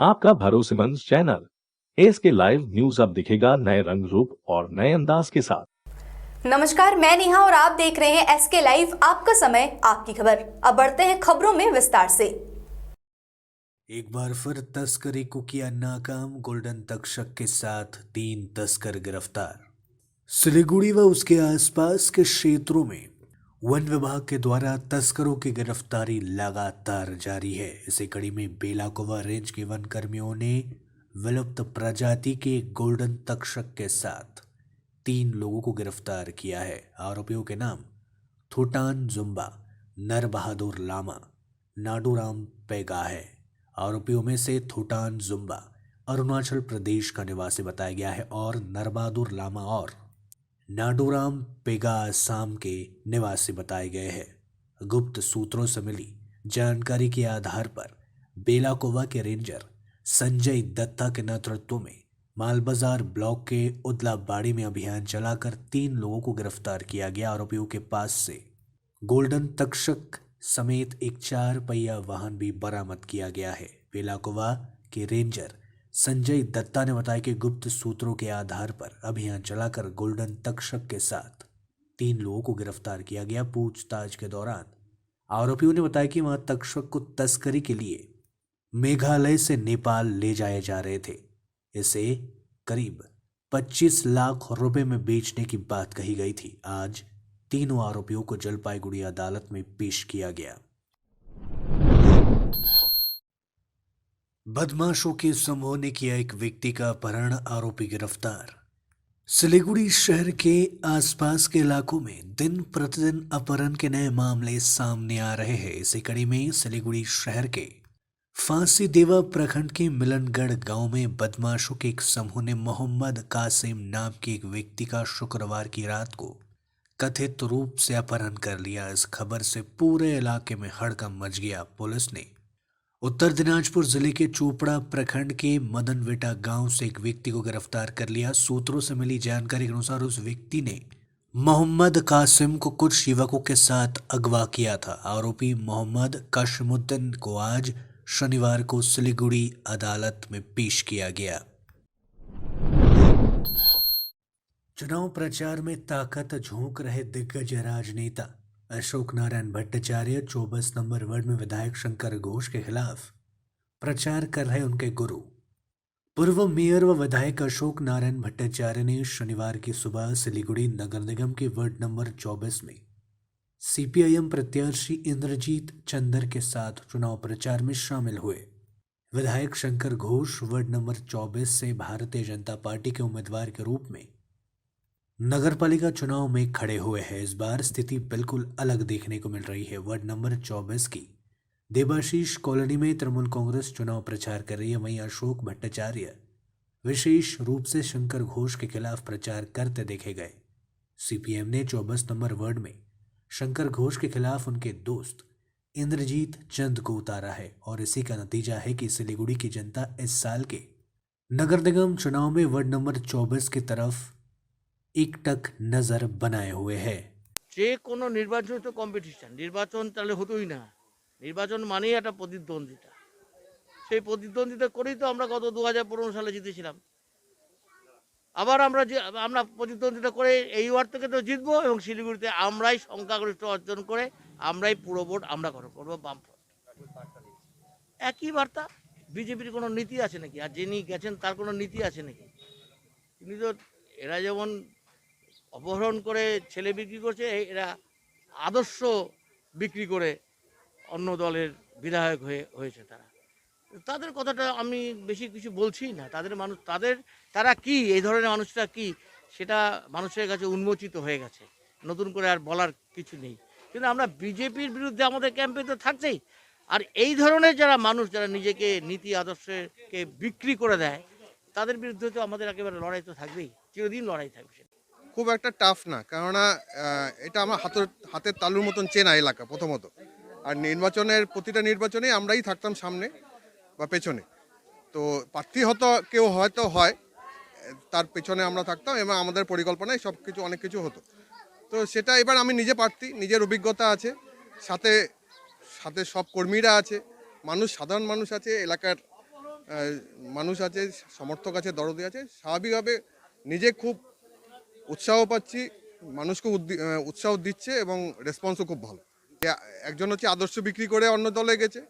आपका भरोसेमंद channel SK live news अब दिखेगा नए रंग रूप और नए अंदाज के साथ। नमस्कार, मैं नेहा और आप देख रहे हैं एसके लाइव, आपका समय आपकी खबर। अब बढ़ते हैं खबरों में विस्तार से। एक बार फिर तस्करी को किया नाकाम, गोल्डन तक्षक के साथ 3 तस्कर गिरफ्तार। सिलीगुड़ी व उसके आसपास के क्षेत्रों में वन विभाग के द्वारा तस्करों की गिरफ्तारी लगातार जारी है। इसी कड़ी में बेलाकोवा रेंज के वन कर्मियों ने विलुप्त प्रजाति के गोल्डन तक्षक के साथ 3 लोगों को गिरफ्तार किया है। आरोपियों के नाम थोटान जुम्बा, नर बहादुर लामा, नाडूराम पेगा है। आरोपियों में से थोटान जुम्बा अरुणाचल प्रदेश का निवासी बताया गया है और नरबहादुर लामा और नाडूराम पेगा असम के निवासी बताए गए हैं। गुप्त सूत्रों से मिली जानकारी के आधार पर बेलाकोवा के रेंजर संजय दत्ता के नेतृत्व में मालबाजार ब्लॉक के उदलाबाड़ी में अभियान चलाकर 3 लोगों को गिरफ्तार किया गया। आरोपियों के पास से गोल्डन तक्षक समेत एक 4 पहिया वाहन भी बरामद किया गया है। बेलाकोवा के रेंजर संजय दत्ता ने बताया कि गुप्त सूत्रों के आधार पर अभियान चलाकर गोल्डन तक्षक के साथ 3 लोगों को गिरफ्तार किया गया। पूछताछ के दौरान आरोपियों ने बताया कि वहां तक्षक को तस्करी के लिए मेघालय से नेपाल ले जाए जा रहे थे। इसे करीब 25 लाख रुपए में बेचने की बात कही गई थी। आज तीनों आरोपियों को जलपाईगुड़ी अदालत में पेश किया गया। बदमाशों के समूह ने किया एक व्यक्ति का अपहरण, आरोपी गिरफ्तार। सिलीगुड़ी शहर के आसपास के इलाकों में दिन प्रतिदिन अपहरण के नए मामले सामने आ रहे हैं। इसी कड़ी में सिलीगुड़ी शहर के फांसी देवा प्रखंड के मिलनगढ़ गांव में बदमाशों के एक समूह ने मोहम्मद कासिम नाम के एक व्यक्ति का शुक्रवार की रात को कथित रूप से अपहरण कर लिया। इस खबर से पूरे इलाके में हड़कंप मच गया। पुलिस ने उत्तर दिनाजपुर जिले के चोपड़ा प्रखंड के मदनवेटा गांव से एक व्यक्ति को गिरफ्तार कर लिया। सूत्रों से मिली जानकारी के अनुसार उस व्यक्ति ने मोहम्मद कासिम को कुछ युवकों के साथ अगवा किया था। आरोपी मोहम्मद काशिमुद्दीन को आज शनिवार को सिलीगुड़ी अदालत में पेश किया गया। चुनाव प्रचार में ताकत झोंक रहे दिग्गज राजनेता अशोक नारायण भट्टाचार्य 24 नंबर वार्ड में विधायक शंकर घोष के खिलाफ प्रचार कर रहे उनके गुरु पूर्व मेयर व विधायक अशोक नारायण भट्टाचार्य ने शनिवार की सुबह सिलीगुड़ी नगर निगम के वार्ड नंबर 24 में सीपीआईएम प्रत्याशी इंद्रजीत चंदर के साथ चुनाव प्रचार में शामिल हुए। विधायक शंकर घोष वार्ड नंबर 24 से भारतीय जनता पार्टी के उम्मीदवार के रूप में नगरपालिका चुनाव में खड़े हुए हैं। इस बार स्थिति बिल्कुल अलग देखने को मिल रही है। वार्ड नंबर 24 की देबाशीष कॉलोनी में तृणमूल कांग्रेस चुनाव प्रचार कर रही है। वहीं अशोक भट्टाचार्य विशेष रूप से शंकर घोष के खिलाफ प्रचार करते देखे गए। सीपीएम ने 24 नंबर वार्ड में शंकर घोष के खिलाफ उनके दोस्त इंद्रजीत चंद को उतारा है और इसी का नतीजा है कि सिलीगुड़ी की जनता इस साल के नगर निगम चुनाव में वार्ड नंबर 24 की तरफ एकटक नजर बनाए हुए है। যে কোনো নির্বাচন তো কম্পিটিশন, নির্বাচন তাহলে হতোই না। নির্বাচন মানেই একটা প্রতিদ্বন্দ্বিতা। সেই প্রতিদ্বন্দ্বিতা করেই তো আমরা গত 2015 সালে জিতেছিলাম। আবার আমরা প্রতিদ্বন্দ্বিতা করে এই ওয়ার্ড থেকে তো জিতবো এবং শিলিগুড়িতে আমরাই সংখ্যাগরিষ্ঠ অর্জন করে আমরাই পুরো ভোট আমরা করবো বামফ্রন্ট। একই বার্তা। বিজেপির কোনো নীতি আছে নাকি? আর যিনি গেছেন তার কোনো নীতি আছে নাকি? তিনি তো এরা যেমন অপহরণ করে ছেলে বিক্রি করছে, এরা আদর্শ বিক্রি করে অন্য দলের বিধায়ক হয়েছে। তাদের কথাটা আমি বেশি কিছু বলছি না। তারা কি, এই ধরনের মানুষটা কি, সেটা মানুষের কাছে উন্মোচিত হয়ে গেছে। নতুন করে আর বলার কিছু নেই। কিন্তু আমরা বিজেপির বিরুদ্ধে আমাদের ক্যাম্পে তো থাকছেই। আর এই ধরনের যারা মানুষ, যারা নিজেকে নীতি আদর্শকে বিক্রি করে দেয়, তাদের বিরুদ্ধে তো আমাদের একেবারে লড়াই তো থাকবেই, চিরদিন লড়াই থাকবে। খুব একটা টাফ না, কেননা এটা আমার হাতের তালুর মতন চেনা এলাকা প্রথমত। আর প্রতিটা নির্বাচনে আমরাই থাকতাম সামনে বা পেছনে। তো প্রার্থী হয়তো হয়, তার পেছনে আমরা থাকতাম এবং আমাদের পরিকল্পনায় সব কিছু অনেক কিছু হতো। তো সেটা এবার আমি নিজে প্রার্থী, নিজের অভিজ্ঞতা আছে, সাথে সাথে সব কর্মীরা আছে, সাধারণ মানুষ আছে, এলাকার মানুষ আছে, সমর্থক আছে, দরদি আছে, স্বাভাবিকভাবে নিজে খুব উৎসাহ পাচ্ছি, মানুষকে উৎসাহ দিচ্ছে এবং রেসপন্সও খুব ভালো। একজন হচ্ছে আদর্শ বিক্রি করে অন্য দলে গেছে,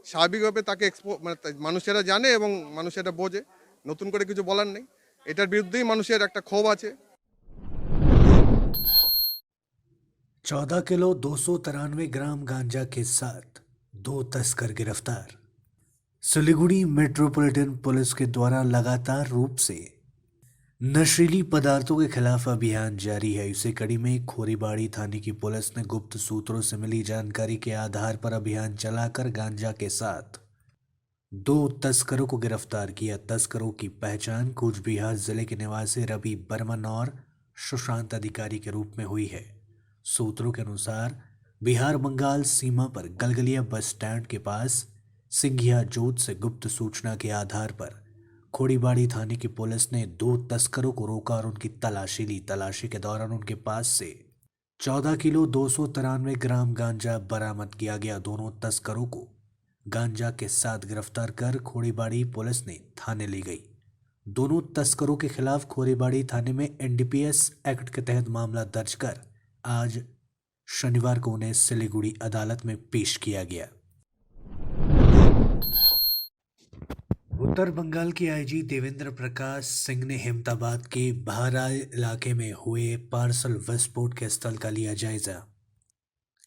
স্বাভাবিকভাবে তাকে মানে মানুষেরা জানে এবং মানুষ এটা বোঝে, নতুন করে কিছু বলার নেই। এটার বিরুদ্ধেই মানুষের একটা ক্ষোভ আছে। 14 किलो 293 ग्राम गांजा के साथ 2 तस्कर गिरफ्तार। सिलीगुड़ी मेट्रोपॉलिटन पुलिस के द्वारा लगातार रूप से नशीली पदार्थों के खिलाफ अभियान जारी है। इसी कड़ी में खोरीबाड़ी थाने की पुलिस ने गुप्त सूत्रों से मिली जानकारी के आधार पर अभियान चलाकर गांजा के साथ 2 तस्करों को गिरफ्तार किया। तस्करों की पहचान कूच बिहार जिले के निवासी रवि बर्मन और सुशांत अधिकारी के रूप में हुई है। सूत्रों के अनुसार बिहार बंगाल सीमा पर गलगलिया बस स्टैंड के पास सिंघिया जोत से गुप्त सूचना के आधार पर खोड़ीबाड़ी थाने की पुलिस ने 2 तस्करों को रोका और उनकी तलाशी ली। तलाशी के दौरान उनके पास से 14 किलो 293 ग्राम गांजा बरामद किया गया। दोनों तस्करों को गांजा के साथ गिरफ्तार कर खोड़ीबाड़ी पुलिस ने थाने ले गई। दोनों तस्करों के खिलाफ खोड़ीबाड़ी थाने में NDPS एक्ट के तहत मामला दर्ज कर आज शनिवार को उन्हें सिलीगुड़ी अदालत में पेश किया गया। उत्तर बंगाल के आईजी देवेंद्र प्रकाश सिंह ने अहमदाबाद के बहराइच इलाके में हुए पार्सल विस्फोट के स्थल का लिया जायजा।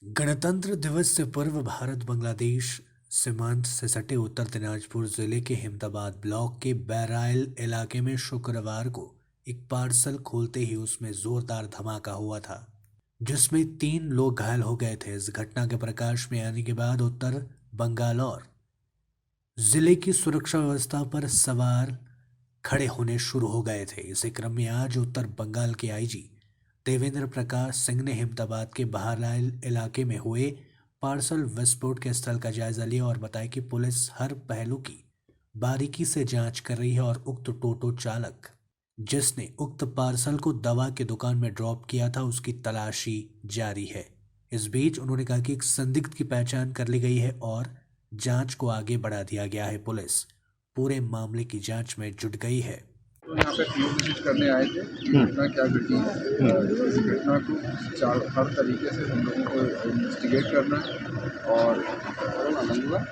गणतंत्र दिवस से पूर्व भारत बांग्लादेश सीमांत से सटे उत्तर दिनाजपुर जिले के अहमदाबाद ब्लॉक के बहराइच इलाके में शुक्रवार को एक पार्सल खोलते ही उसमें जोरदार धमाका हुआ था, जिसमें 3 लोग घायल हो गए थे। इस घटना के प्रकाश में आने के बाद उत्तर बंगाल और जिले की सुरक्षा व्यवस्था पर सवाल खड़े होने शुरू हो गए थे। इसी क्रम में आज उत्तर बंगाल के आईजी देवेंद्र प्रकाश सिंह ने अहमदाबाद के बहराइच इलाके में हुए पार्सल विस्फोट के स्थल का जायजा लिया और बताया कि पुलिस हर पहलू की बारीकी से जांच कर रही है और उक्त टोटो चालक जिसने उक्त पार्सल को दवा की दुकान में ड्रॉप किया था उसकी तलाशी जारी है। इस बीच उन्होंने कहा कि एक संदिग्ध की पहचान कर ली गई है और जांच को आगे बढ़ा दिया गया है। पुलिस पूरे मामले की जांच में जुट गई है। तो यहाँ पे फील्ड विजिट करने आए थे कि घटना क्या घटी है। इस घटना को हर तरीके से हम लोगों को इन्वेस्टिगेट करना है और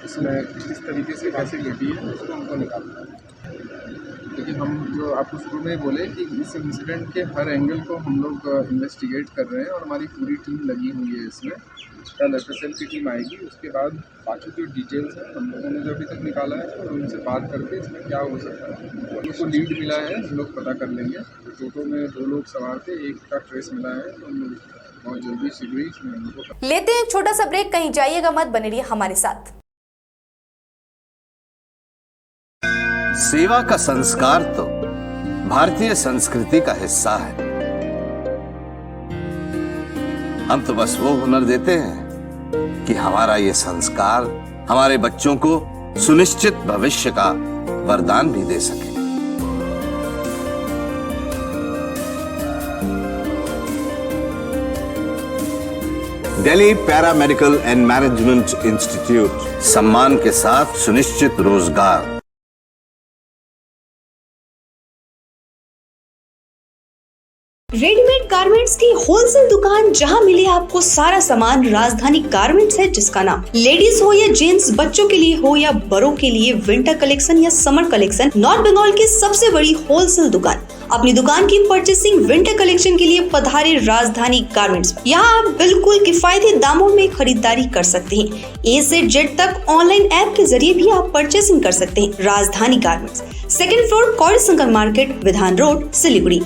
इसमें किस तरीके से कैसे घटी है उसको हमको निकालना है। लेकिन हम जो आपको शुरू में बोले कि इस इंसिडेंट के हर एंगल को हम लोग इन्वेस्टिगेट कर रहे हैं और हमारी पूरी टीम लगी हुई है इसमें। कल FSL की टीम आएगी, उसके बाद बाकी जो डिटेल्स हैं हम लोगों ने जो अभी तक निकाला है और उनसे बात करके इसमें क्या हो सकता है हम लोग को लीड मिला है, हम लोग पता कर लेंगे। टोटो में 2 लोग सवार थे, एक का ट्रेस मिला है तो हम लोग बहुत जल्दी शीघ्र ही इसमें हम लोग को। लेते हैं एक छोटा सा ब्रेक, कहीं जाइएगा मत, बने रहिए हमारे साथ। सेवा का संस्कार तो भारतीय संस्कृति का हिस्सा है। हम तो बस वो हुनर देते हैं कि हमारा ये संस्कार हमारे बच्चों को सुनिश्चित भविष्य का वरदान भी दे सके। Delhi paramedical and management institute, सम्मान के साथ सुनिश्चित रोजगार। रेडीमेड गारमेंट्स की होलसेल दुकान, जहां मिले आपको सारा सामान। राजधानी गारमेंट्स है जिसका नाम। लेडीज हो या जेंट्स, बच्चों के लिए हो या बड़ों के लिए, विंटर कलेक्शन या समर कलेक्शन, नॉर्थ बंगाल की सबसे बड़ी होलसेल दुकान। अपनी दुकान की परचेसिंग विंटर कलेक्शन के लिए पधारे राजधानी गारमेंट्स। यहाँ आप बिल्कुल किफायती दामों में खरीदारी कर सकते हैं। A से Z तक ऑनलाइन ऐप के जरिए भी आप परचेसिंग कर सकते हैं। राजधानी गारमेंट्स, 2nd फ्लोर, कौड़ी शंकर मार्केट, विधान रोड, सिलीगुड़ी।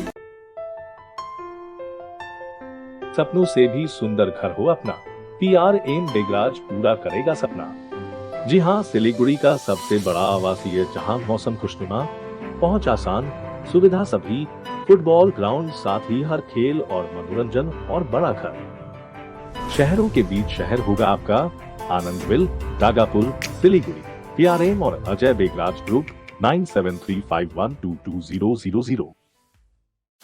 सपनों से भी सुंदर घर हो अपना, PRM बेगराज पूरा करेगा सपना। जी हाँ, सिलीगुड़ी का सबसे बड़ा आवासीय, जहाँ मौसम खुशनुमा, पहुंच आसान, सुविधा सभी, फुटबॉल ग्राउंड, साथ ही हर खेल और मनोरंजन और बड़ा घर। शहरों के बीच शहर होगा आपका आनंदविल, डागापुर, सिलीगुड़ी। PRM और अजय बेगराज ग्रुप 9735122000।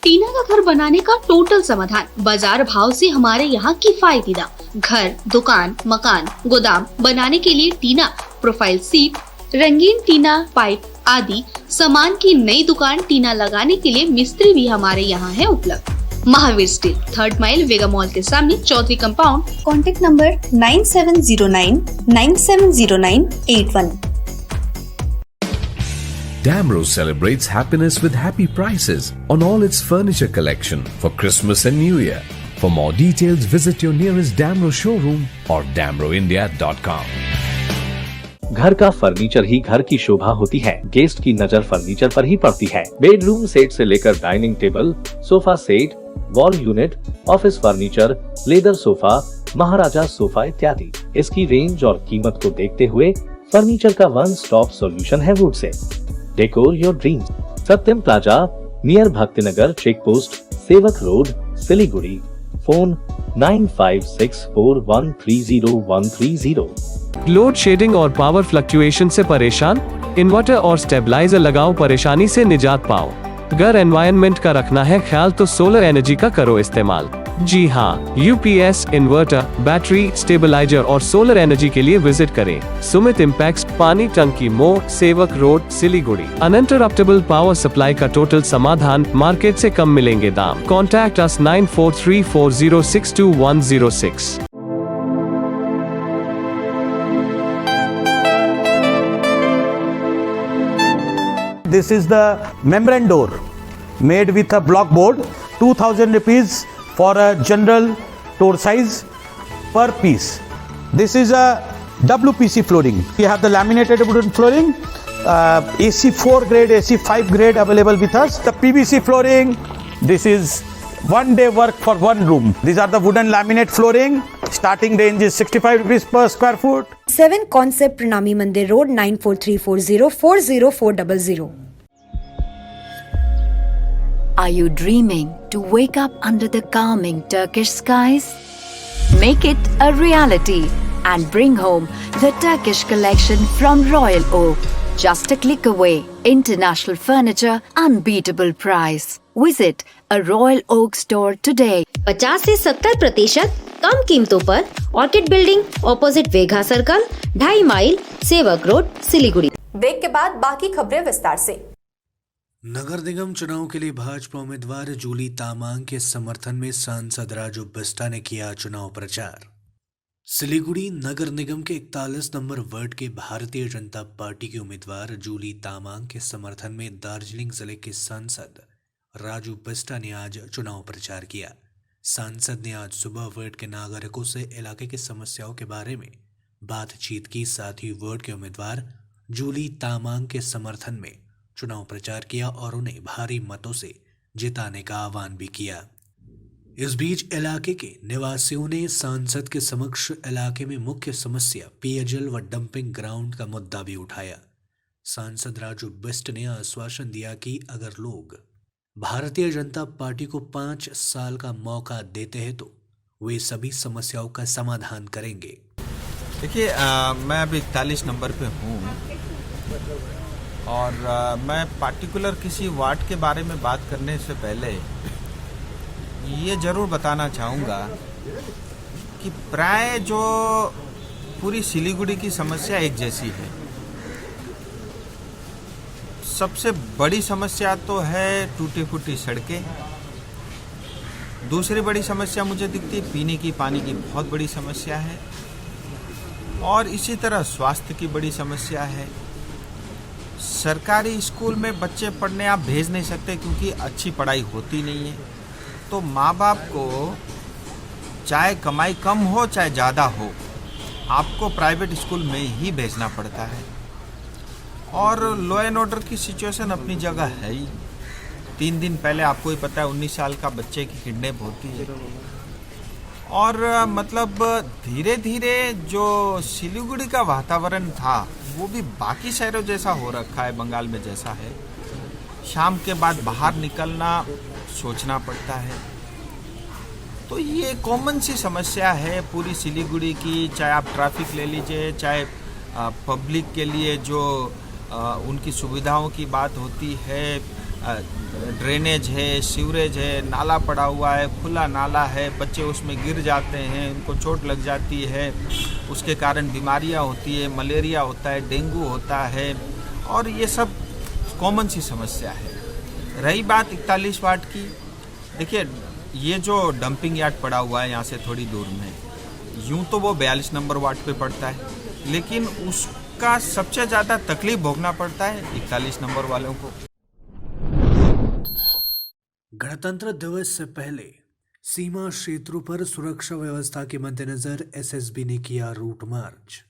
टीना का घर बनाने का टोटल समाधान, बाजार भाव से हमारे यहाँ किफायती दाम। घर, दुकान, मकान, गोदाम बनाने के लिए टीना, प्रोफाइल सीट, रंगीन टीना, पाइप, आदि सामान की नई दुकान टीना लगाने के लिए मिस्त्री भी हमारे यहाँ है उपलब्ध। Mahavir steel, 3rd mile Vega mall के सामने, Chaudhary compound. Contact number 9709970981। Damro celebrates happiness with happy prices on all its furniture collection for Christmas and New Year. For more details, visit your nearest Damro showroom or damroindia.com. घर का furniture ही घर की शोभा होती है। Guest की नजर furniture पर ही पड़ती है। बेडरूम सेट से लेकर dining table, sofa set, wall unit, office furniture, leather sofa, Maharaja sofa इत्यादि। इसकी रेंज और कीमत को देखते हुए फर्नीचर का वन स्टॉप सॉल्यूशन है वुड से। Decor your dreams. Satyam plaza, near Bhaktinagar check post, Sevoke road, Siliguri. Phone 9564130130। Load shedding और पावर फ्लक्चुएशन से परेशान? इन्वर्टर और स्टेबलाइजर लगाओ, परेशानी से निजात पाओ। घर एनवायरनमेंट का रखना है ख्याल तो सोलर एनर्जी का करो इस्तेमाल। जी हाँ, यूपीएस, इन्वर्टर, बैटरी, स्टेबलाइजर और सोलर एनर्जी के लिए विजिट करें सुमित इम्पैक्स, पानी टंकी मोड़, सेवक road, Siliguri. Uninterruptible power supply का टोटल समाधान, मार्केट से कम मिलेंगे दाम। Contact us 9434062106। This is the membrane door made with a block board, 2000 rupees for a general door size per piece. This is a WPC flooring. We have the laminated wooden flooring, AC4 grade, AC5 grade available with us. The PVC flooring, this is one day work for one room. These are the wooden laminate flooring. Starting range is 65 rupees per square foot. 7 Concept Pranami Mandir Road 9434040400. Are you dreaming to wake up under the calming Turkish skies? Make it a reality and bring home the Turkish collection from Royal Oak. Just a click away. International furniture, unbeatable price. Visit a Royal Oak store today. 50 से 70% कम कीमतों पर orchid building, opposite वेगा circle, 2.5 mile, सेवक road, Siliguri. Break के बाद बाकी खबरें विस्तार से। नगर निगम चुनाव के लिए भाजपा उम्मीदवार जूली तामांग के समर्थन में सांसद राजू बिस्टा ने किया चुनाव प्रचार। सिलीगुड़ी नगर निगम के 41 नंबर वार्ड के भारतीय जनता पार्टी के उम्मीदवार जूली तामांग के समर्थन में दार्जिलिंग जिले के सांसद राजू बिस्टा ने आज चुनाव प्रचार किया। सांसद ने आज सुबह वार्ड के नागरिकों से इलाके की समस्याओं के बारे में बातचीत की, साथ ही वार्ड के उम्मीदवार जूली तामांग के समर्थन में चुनाव प्रचार किया और उन्हें भारी मतों से जिताने का आह्वान भी किया। इस बीच इलाके के निवासियों ने सांसद के समक्ष इलाके में मुख्य समस्या पेयजल व डंपिंग ग्राउंड का मुद्दा भी उठाया। सांसद राजू बिस्ट ने आश्वासन दिया कि अगर लोग भारतीय जनता पार्टी को 5 साल का मौका देते हैं तो वे सभी समस्याओं का समाधान करेंगे। देखिए, मैं अभी 41 नंबर पे हूँ और मैं पार्टिकुलर किसी वार्ड के बारे में बात करने से पहले ये जरूर बताना चाहूँगा कि प्राय जो पूरी सिलीगुड़ी की समस्या एक जैसी है। सबसे बड़ी समस्या तो है टूटी फूटी सड़कें। दूसरी बड़ी समस्या मुझे दिखती है पीने की पानी की बहुत बड़ी समस्या है, और इसी तरह स्वास्थ्य की बड़ी समस्या है। सरकारी स्कूल में बच्चे पढ़ने आप भेज नहीं सकते क्योंकि अच्छी पढ़ाई होती नहीं है, तो माँ बाप को चाहे कमाई कम हो चाहे ज़्यादा हो, आपको प्राइवेट स्कूल में ही भेजना पड़ता है। और लॉ एंड ऑर्डर की सिचुएशन अपनी जगह है ही। 3 दिन पहले आपको ही पता है 19 साल का बच्चे की किडनैप होती है। और मतलब धीरे धीरे जो सिलीगुड़ी का वातावरण था वो भी बाकी शहरों जैसा हो रखा है, बंगाल में जैसा है। शाम के बाद बाहर निकलना सोचना पड़ता है। तो ये कॉमन सी समस्या है पूरी सिलीगुड़ी की। चाहे आप ट्रैफिक ले लीजिए, चाहे पब्लिक के लिए जो उनकी सुविधाओं की बात होती है, ड्रेनेज है, सीवरेज है, नाला पड़ा हुआ है, खुला नाला है, बच्चे उसमें गिर जाते हैं, उनको चोट लग जाती है, उसके कारण बीमारियां होती है, मलेरिया होता है, डेंगू होता है, और ये सब कॉमन सी समस्या है। रही बात 41 वाट की, देखिए ये जो डंपिंग यार्ड पड़ा हुआ है यहाँ से थोड़ी दूर में, यूं तो वो 42 नंबर वार्ड पे पड़ता है, लेकिन उसका सबसे ज़्यादा तकलीफ भोगना पड़ता है 41 नंबर वालों को। गणतंत्र दिवस से पहले सीमा क्षेत्रों पर सुरक्षा व्यवस्था के मद्देनजर एसएसबी ने किया रूट मार्च।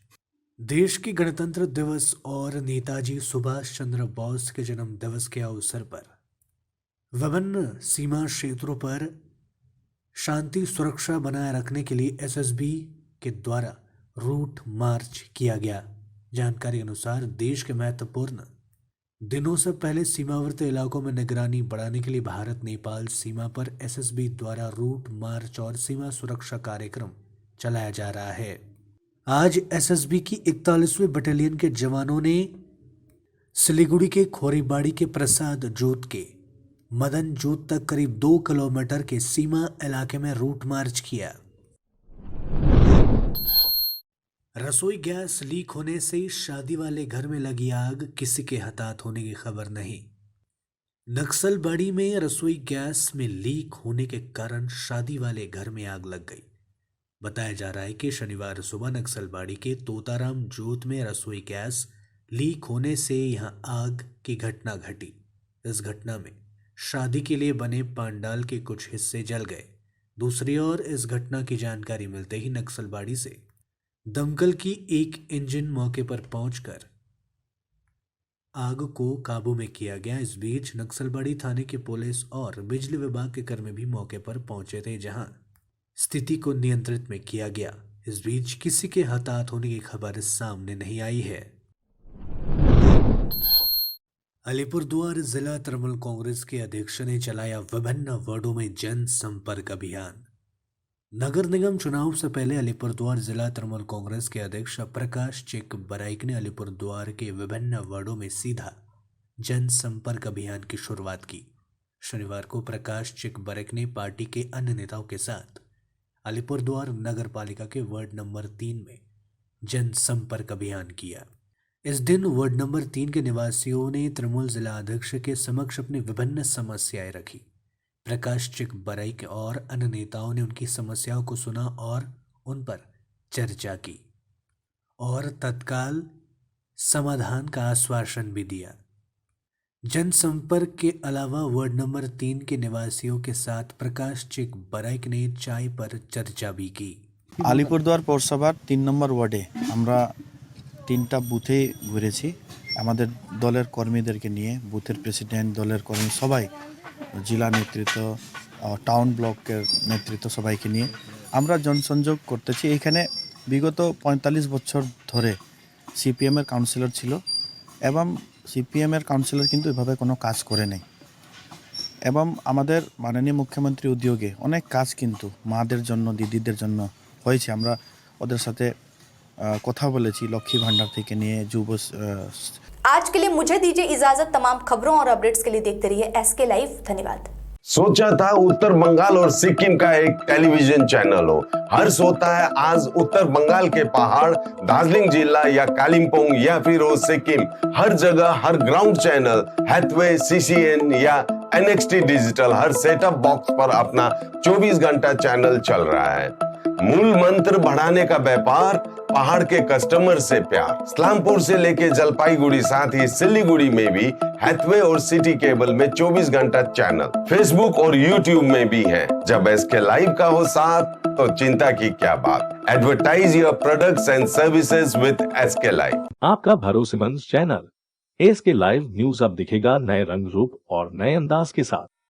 देश के गणतंत्र दिवस और नेताजी सुभाष चंद्र बोस के जन्म दिवस के अवसर पर विभिन्न सीमा क्षेत्रों पर शांति सुरक्षा बनाए रखने के लिए एसएसबी के द्वारा रूट मार्च किया गया। जानकारी के अनुसार देश के महत्वपूर्ण दिनों से पहले सीमावर्ती इलाकों में निगरानी बढ़ाने के लिए भारत नेपाल सीमा पर एसएसबी द्वारा रूट मार्च और सीमा सुरक्षा कार्यक्रम चलाया जा रहा है। आज एसएसबी की 41वीं बटालियन के जवानों ने सिलीगुड़ी के खोरीबाड़ी के प्रसाद जोत के मदन जोत तक करीब 2 किलोमीटर के सीमा इलाके में रूट मार्च किया। रसोई गैस लीक होने से शादी वाले घर में लगी आग, किसी के हताहत होने की खबर नहीं। नक्सलबाड़ी में रसोई गैस में लीक होने के कारण शादी वाले घर में आग लग गई। बताया जा रहा है कि शनिवार सुबह नक्सलबाड़ी के तोताराम जोत में रसोई गैस लीक होने से यहां आग की घटना घटी। इस घटना में शादी के लिए बने पंडाल के कुछ हिस्से जल गए। दूसरी ओर इस घटना की जानकारी मिलते ही नक्सलबाड़ी से दमकल की एक इंजन मौके पर पहुंचकर आग को काबू में किया गया। इस बीच नक्सलबाड़ी थाने के पुलिस और बिजली विभाग के कर्मी भी मौके पर पहुंचे थे, जहां स्थिति को नियंत्रित में किया गया। इस बीच किसी के हताहत होने की खबर सामने नहीं आई है। अलीपुरद्वार जिला तृणमूल कांग्रेस के अध्यक्ष ने चलाया विभिन्न वार्डों में जन संपर्क अभियान। नगर निगम चुनाव से पहले अलीपुरद्वार जिला तृणमूल कांग्रेस के अध्यक्ष प्रकाश चिक बराइक ने अलीपुरद्वार के विभिन्न वार्डों में सीधा जन संपर्क अभियान की शुरुआत की। शनिवार को प्रकाश चिक बराइक ने पार्टी के अन्य नेताओं के साथ अलीपुरद्वार नगर पालिका के वार्ड नंबर 3 में जन संपर्क अभियान किया। इस दिन वार्ड नंबर 3 के निवासियों ने तृणमूल जिला अध्यक्ष के समक्ष अपनी विभिन्न समस्याएं रखी। प्रकाश चिक बराइक और अन्य नेताओं ने उनकी समस्याओं को सुना और उन पर चर्चा की और तत्काल समाधान का आश्वासन भी दिया। जनसंपर्क के अलावा वार्ड नंबर 3 के निवासियों के साथ प्रकाश चिक बराइक ने चाय पर चर्चा भी की। আলিপুরদুয়ার পৌরসভার 3 নম্বর ওয়ার্ডে আমরা 3টা বুথে ঘুরেছি আমাদের দলের কর্মীদেরকে নিয়ে, বুথের প্রেসিডেন্ট, দলের কর্মী সবাই, জেলা নেতৃত্ব, টাউন ব্লকের নেতৃত্ব সবাইকে নিয়ে আমরা জনসংযোগ করতেছি। এখানে বিগত 45 বছর ধরে সিপিএমের কাউন্সিলর ছিল এবং সিপিএমের কাউন্সিলর কিন্তু এভাবে কোনো কাজ করে নাই এবং আমাদের মাননীয় মুখ্যমন্ত্রী উদ্যোগে অনেক কাজ কিন্তু মাদের জন্য, দিদিদের জন্য হয়েছে। আমরা ওদের সাথে কথা বলেছি, লক্ষ্মী ভান্ডার থেকে নিয়ে যুব। आज के लिए मुझे दीजिए इजाजत। तमाम खबरों और अपडेट्स के लिए देखते रहिए SK लाइव। धन्यवाद। सोचा था उत्तर बंगाल और सिक्किम का एक टेलीविजन चैनल हो। हर्ष होता है आज उत्तर बंगाल के पहाड़, दार्जिलिंग जिला या कालिम्पोंग या फिर हो सिक्किम, हर जगह हर ग्राउंड चैनल हैथवे, CCN या NXT डिजिटल हर सेटअप बॉक्स पर अपना 24 घंटा चैनल चल रहा है। मूल मंत्र बढ़ाने का व्यापार, पहाड़ के कस्टमर से प्यार। इस्लामपुर से लेके जलपाईगुड़ी साथ ही सिलीगुड़ी में भी हैथवे और सिटी केबल में 24 घंटा चैनल, फेसबुक और यूट्यूब में भी है। जब SK लाइव का हो साथ तो चिंता की क्या बात। Advertise your products and services with SK live. आपका भरोसेमंद चैनल SK लाइव न्यूज अब दिखेगा नए रंग रूप और नए अंदाज के साथ।